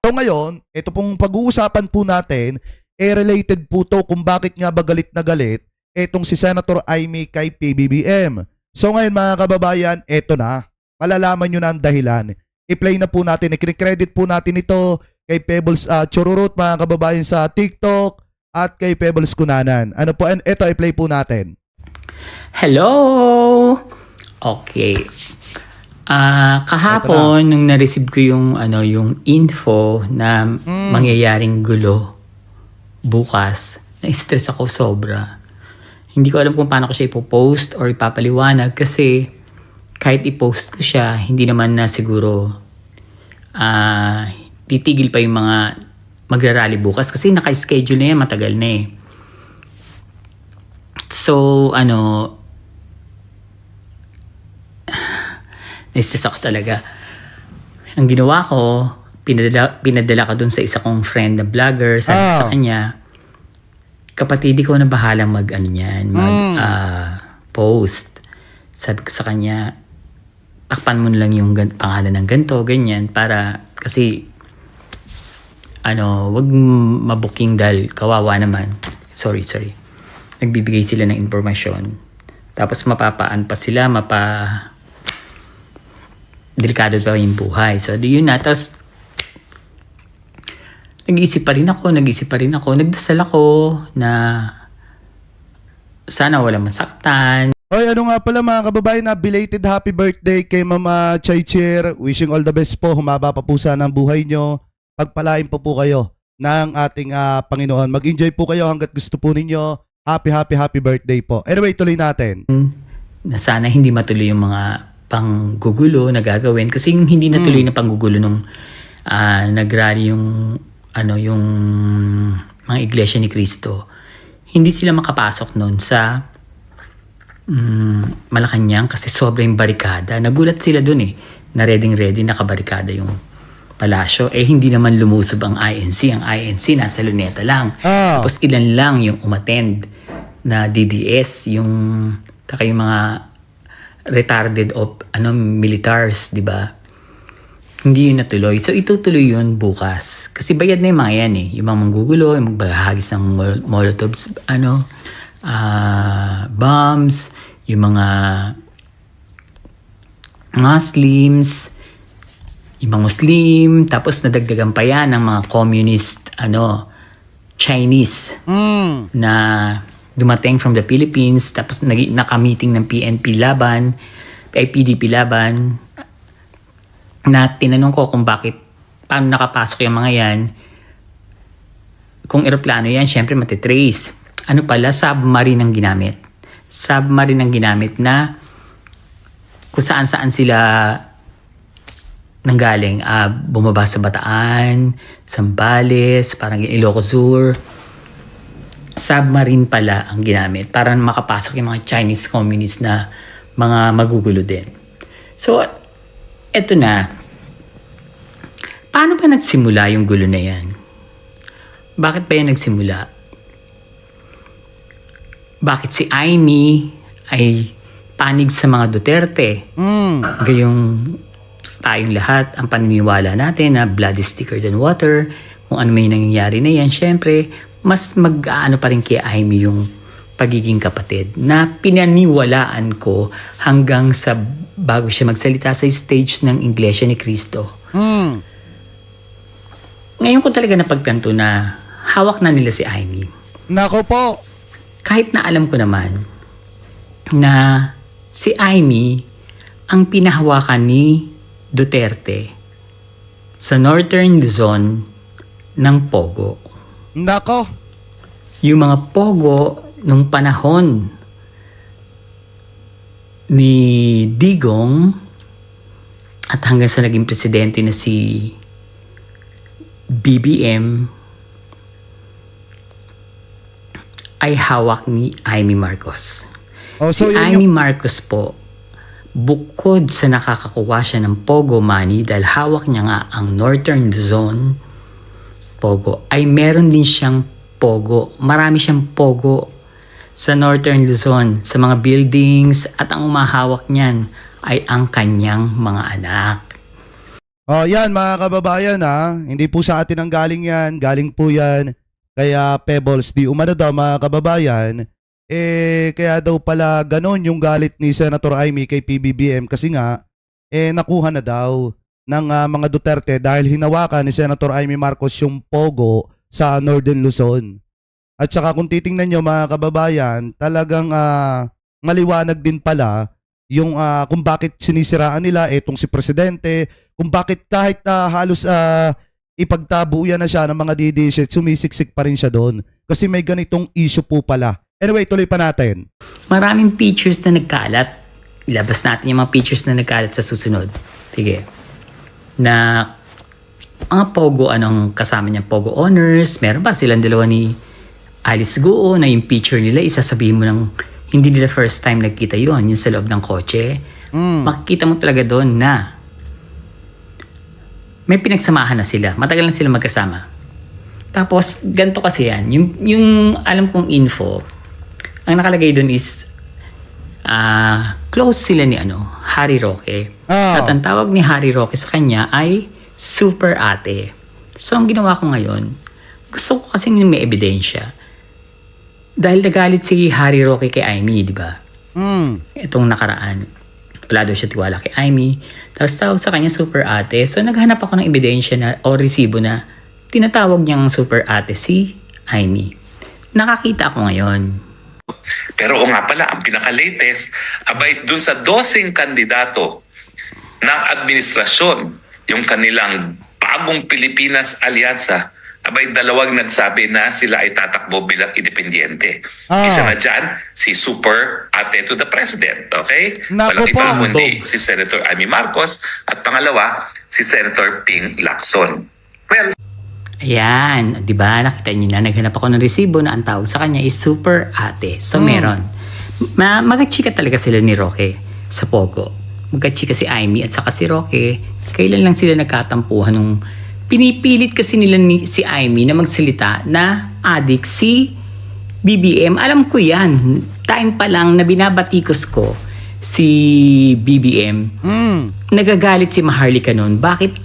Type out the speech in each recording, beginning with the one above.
So ngayon, ito pong pag-uusapan po natin, related po to kung bakit nga ba galit na galit etong si Senator Amy kay PBBM. So ngayon mga kababayan, eto na. Malalaman nyo na ang dahilan. I-play na po natin, i-credit po natin ito kay Pebbles Chururut mga kababayan sa TikTok at kay Pebbles Kunanan. Ano po, and ito i-play po natin. Hello! Okay. Kahapon nung na-receive ko yung yung info na mangyayaring gulo bukas, na-stress ako sobra. Hindi ko alam kung paano ko siya ipopost or ipapaliwanag kasi kahit i-post ko siya, hindi naman na siguro titigil pa yung mga magrarally bukas kasi naka-schedule na yan, matagal na eh. So, na-stress ako talaga. Ang ginawa ko, pinadala ko dun sa isa kong friend na vlogger, sabi ko sa kanya, kapatid ko na bahalang post. Sabi ko sa kanya, takpan mo na lang yung pangalan ng ganto, ganyan, para, kasi, wag mabuking dahil kawawa naman. Sorry. Nagbibigay sila ng informasyon. Tapos mapapaan pa sila, delikado pa yung buhay. So, yun na. Tapos, nag-iisip pa rin ako. Nagdasal ako na sana walang masaktan. Oy, ano nga pala mga kababayan na belated happy birthday kay Mama Chay Cheer. Wishing all the best po. Humaba pa po sana ang buhay nyo. Pagpalain po kayo ng ating Panginoon. Mag-enjoy po kayo hanggat gusto po ninyo. Happy birthday po. Anyway, tuloy natin. Na sana hindi matuloy yung mga panggugulo na gagawin kasi yung hindi natuloy na panggugulo nung nagrally yung yung mga iglesia ni Cristo, hindi sila makapasok noon sa Malacanang kasi sobrang barikada. Nagulat sila doon eh, na ready nakabarikada yung palasyo. Hindi naman lumusob ang INC. Ang INC nasa Luneta lang. Tapos ilan lang yung umattend na DDS, yung mga retarded of militars, di ba? Hindi yun natuloy. So itutuloy yun bukas. Kasi bayad na yung mga yan eh. Yung mga manggugulo, yung magbahagis ng molotov, bombs, yung mga Muslims, yung mga Muslim, tapos nadagdagan pa yan ng mga communist, Chinese, na dumating from the Philippines, tapos naka-meeting ng PNP laban, PDP laban, na tinanong ko kung paano nakapasok yung mga yan. Kung eroplano yan, syempre matitrace. Submarine ang ginamit. Submarine ang ginamit na kung saan sila nanggaling. Bumaba sa Bataan, Zambales, parang Ilocos Sur. Submarine pala ang ginamit para makapasok yung mga Chinese communists na mga magugulo din. So, eto na. Paano ba nagsimula yung gulo na yan? Bakit ba yan nagsimula? Bakit si Amy ay panig sa mga Duterte? Gayong tayong lahat, ang paniniwala natin na blood is thicker than water. Kung ano may nangyayari na yan, syempre, mas mag-aano pa rin kay Amy yung pagiging kapatid na pinaniwalaan ko hanggang sa bago siya magsalita sa stage ng Iglesia ni Cristo. Ngayon ko talaga napagtanto na hawak na nila si Amy. Nako po! Kahit na alam ko naman na si Amy ang pinahawakan ni Duterte sa Northern Luzon ng Pogo. Nako! Yung mga Pogo nung panahon ni Digong at hanggang sa naging presidente na si BBM ay hawak ni Amy Marcos. So si Amy Marcos po, bukod sa nakakakuha siya ng Pogo money dahil hawak niya nga ang Northern Zone Pogo, ay meron din siyang Pogo. Marami siyang Pogo sa Northern Luzon, sa mga buildings, at ang umahawak niyan ay ang kanyang mga anak. Oh, yan mga kababayan ha. Hindi po sa atin ang galing yan. Galing po yan kaya Pebbles di umano daw mga kababayan. Kaya daw pala ganon yung galit ni Senator Amy kay PBBM kasi nga nakuha na daw ng mga Duterte dahil hinawakan ni Senator Amy Marcos yung pogo sa Northern Luzon. At saka kung titingnan nyo mga kababayan, talagang maliwanag din pala yung kung bakit sinisiraan nila itong si Presidente, kung bakit kahit halos ipagtabuyan na siya ng mga DD shit, sumisiksik pa rin siya doon. Kasi may ganitong issue po pala. Anyway, tuloy pa natin. Maraming pictures na nagkalat. Ilabas natin yung mga pictures na nagkalat sa susunod. Sige. Na mga Pogo, anong kasama niya, Pogo Honors. Meron ba silang dalawa ni Alice Guo na yung picture nila, isasabihin mo ng hindi nila first time nagkita yun, yung sa loob ng kotse. Makikita mo talaga doon na may pinagsamahan na sila. Matagal na sila magkasama. Tapos, ganito kasi yan. Yung alam kong info, ang nakalagay doon is close sila ni Harry Roque. At ang tawag ni Harry Roque sa kanya ay super ate. So, ang ginawa ko ngayon, gusto ko kasi may ebidensya. Dahil nagalit si Harry Roque kay Amy, di ba? Itong nakaraan. Wala daw siya tiwala kay Amy. Tapos tawag sa kanya super ate. So naghanap ako ng ebidensya na o resibo na tinatawag niyang super ate si Amy. Nakakita ako ngayon. Pero o nga pala, ang pinaka-latest, abay dun sa 12 kandidato ng administrasyon, yung kanilang bagong Pilipinas Alyansa, abay dalawang nagsabi na sila ay tatakbo bilang independyente. Isa na dyan, si Super Ate to the President. Okay? Naku Walang iba po. kundi si Senator Amy Marcos at pangalawa, si Senator Ping Lacson. Well, Ayan, di ba? Nakita niyo na, naghanap ako ng resibo na ang tawag sa kanya is super ate. So meron. Magachika talaga sila ni Roque sa Pogo. Magachika si Amy at saka si Roque. Kailan lang sila nagkatampuhan nung pinipilit kasi nila si Amy na magsalita na adik si BBM. Alam ko yan. Time pa lang na binabatikos ko si BBM. Nagagalit si Maharlika noon. Bakit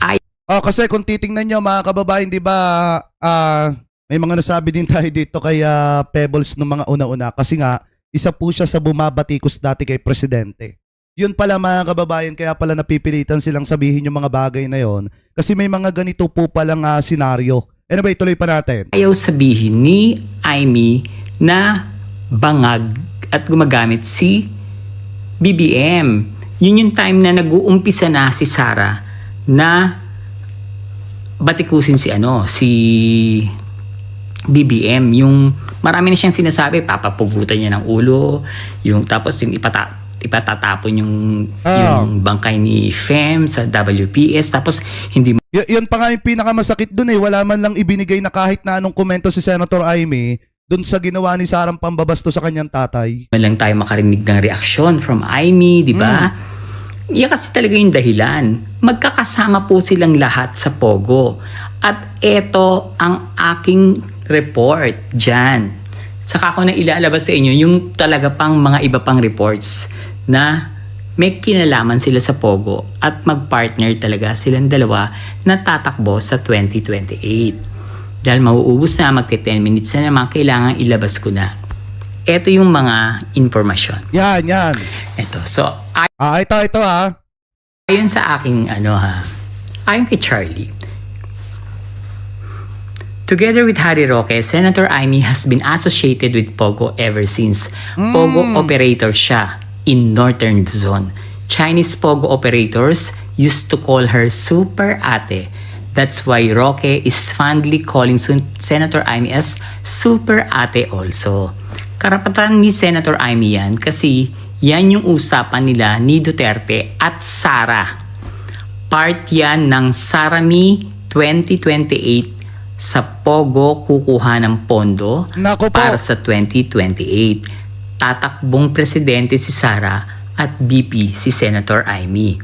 Kasi kung titingnan nyo mga kababayan, di ba may mga nasabi din tayo dito kay Pebbles ng mga una-una kasi nga isa po siya sa bumabatikos dati kay Presidente. Yun pala mga kababayan, kaya pala napipilitan silang sabihin yung mga bagay na yon kasi may mga ganito po palang senaryo. Anyway, tuloy pa natin. ayaw sabihin ni Amy na bangag at gumagamit si BBM? Yun yung time na nag-uumpisa na si Sara na batikusin si BBM. Yung marami na siyang sinasabi, papapugutan niya ng ulo, yung tapos yung ipatatapon yung bangkay ni Fem sa WPS, tapos hindi Yun pa nga yung pinakamasakit dun wala man lang ibinigay na kahit na anong komento si Senator Amy dun sa ginawa ni Sarang pambabasto sa kanyang tatay. lang tayo makarinig ng reaksyon from Amy, di ba? Yan kasi talaga yung dahilan. Magkakasama po silang lahat sa Pogo. At eto ang aking report dyan. Saka ko na ilalabas sa inyo yung talaga pang mga iba pang reports na may kinalaman sila sa Pogo at magpartner talaga silang dalawa na tatakbo sa 2028. Dahil mauubos na, magte 10 minutes na naman, kailangan ilabas ko na. Ito yung mga informasyon. Yan. Ito. So, Ito ayon sa aking ayon kay Charlie. Together with Harry Roque, Senator Amy has been associated with Pogo ever since. Pogo operator siya in Northern Luzon. Chinese Pogo operators used to call her Super Ate. That's why Roque is fondly calling Senator Amy as Super Ate also. Karapatan ni Senator Amy yan kasi yan yung usapan nila ni Duterte at Sara. Part yan ng Sarami 2028 sa Pogo kukuha ng pondo para sa 2028. Tatakbong presidente si Sara at BP si Senator Amy.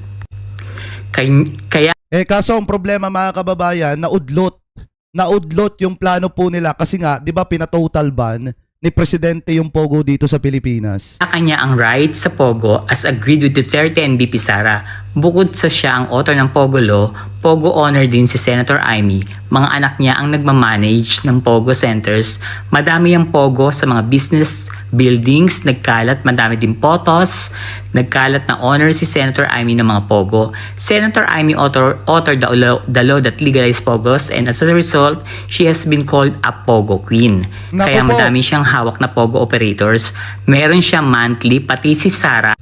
Kaya kaso ang problema mga kababayan, naudlot yung plano po nila kasi nga, di ba pinatotal ban ni Presidente yung Pogo dito sa Pilipinas. kanya ang rights sa Pogo as agreed with Duterte and BP Sara. Bukod sa siya ang author ng Pogo Law, Pogo owner din si Senator Amy. Mga anak niya ang nagmamanage ng Pogo centers. Madami ang Pogo sa mga business buildings. Nagkalat, madami din photos. Nagkalat na owner si Senator Amy ng mga Pogo. Senator Amy authored the law that legalized Pogos, and as a result, she has been called a Pogo Queen. Naku Kaya po. madami siyang hawak na Pogo operators. Meron siya monthly, pati si Sara.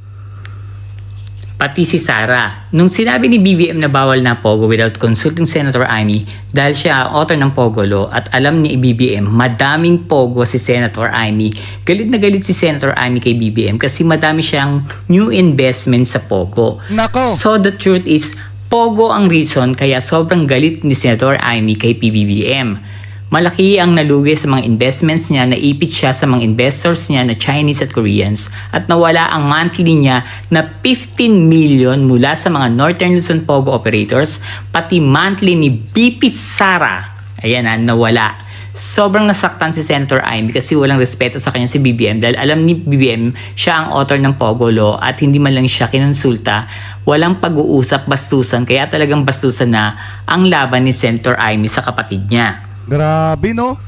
Nung sinabi ni BBM na bawal na Pogo without consulting Senator Amy, dahil siya ang author ng Pogo Law at alam ni BBM, madaming Pogo si Senator Amy. Galit na galit si Senator Amy kay BBM kasi madami siyang new investment sa Pogo. Nako. So the truth is, Pogo ang reason kaya sobrang galit ni Senator Amy kay PBBM. Malaki ang nalugi sa mga investments niya, naipit siya sa mga investors niya na Chinese at Koreans at nawala ang monthly niya na 15 million mula sa mga Northern Luzon Pogo operators, pati monthly ni BP Sara. Ayan na, nawala. Sobrang nasaktan si Senator Amy kasi walang respeto sa kanya si BBM dahil alam ni BBM siya ang author ng Pogo Law at hindi man lang siya kinonsulta. Walang pag-uusap, bastusan, kaya talagang bastusan na ang laban ni Senator Amy sa kapatid niya. Grabe, no?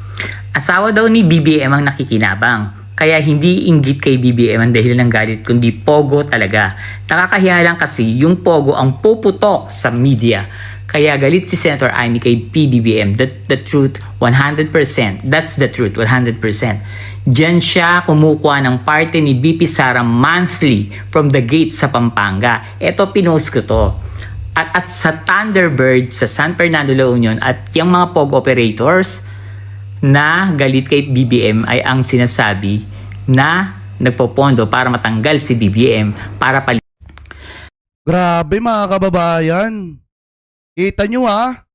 Asawa daw ni BBM ang nakikinabang. Kaya hindi inggit kay BBM ang dahilan ng galit kundi Pogo talaga. Nakakahiya lang kasi yung Pogo ang puputok sa media. Kaya galit si Senator Amy kay PBBM. The truth, 100%. That's the truth, 100%. Diyan siya kumukuha ng parte ni BP Sara monthly from the gates sa Pampanga. Eto, pinost ko to. At sa Thunderbird, sa San Fernando La Union at yung mga Pogo operators na galit kay BBM ay ang sinasabi na nagpopondo para matanggal si BBM para Grabe mga kababayan. Kita nyo ha?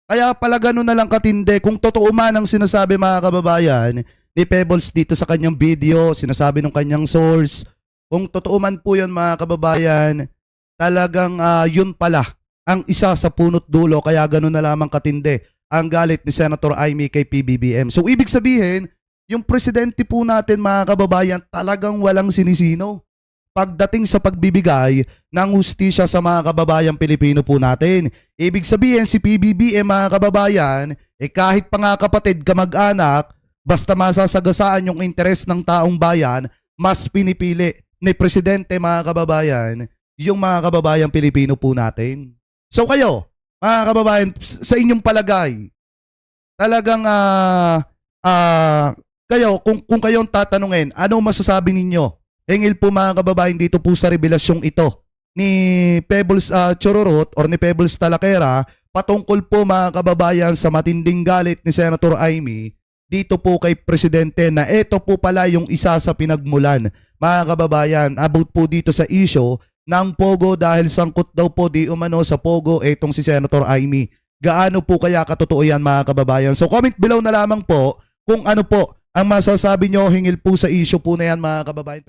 Kaya pala ganun na lang katindi. Kung totoo man ang sinasabi mga kababayan ni Pebbles dito sa kanyang video, sinasabi ng kanyang source, kung totoo man po yun mga kababayan, talagang yun pala ang isa sa punot dulo kaya ganun na lamang katindi ang galit ni Senator Amy kay PBBM. So ibig sabihin, yung presidente po natin mga kababayan talagang walang sinisino pagdating sa pagbibigay ng hustisya sa mga kababayang Pilipino po natin. Ibig sabihin si PBBM mga kababayan, kahit pa nga kapatid, kamag-anak, basta masasagasaan yung interes ng taong bayan, mas pinipili ni presidente mga kababayan yung mga kababayang Pilipino po natin. So kayo, mga kababayan, sa inyong palagay, talagang kayo, kung kayong tatanungin, ano masasabi ninyo? Hingil po mga kababayan dito po sa revelasyong ito ni Pebbles Chororot or ni Pebbles Talakera patungkol po mga kababayan sa matinding galit ni Senator Amy dito po kay presidente na ito po pala yung isa sa pinagmulan mga kababayan about po dito sa issue ng Pogo dahil sangkot daw po di umano sa Pogo etong si Senator Amy. Gaano po kaya katotoo yan mga kababayan? So comment below na lamang po kung ano po ang masasabi nyo hingil po sa issue po na yan mga kababayan.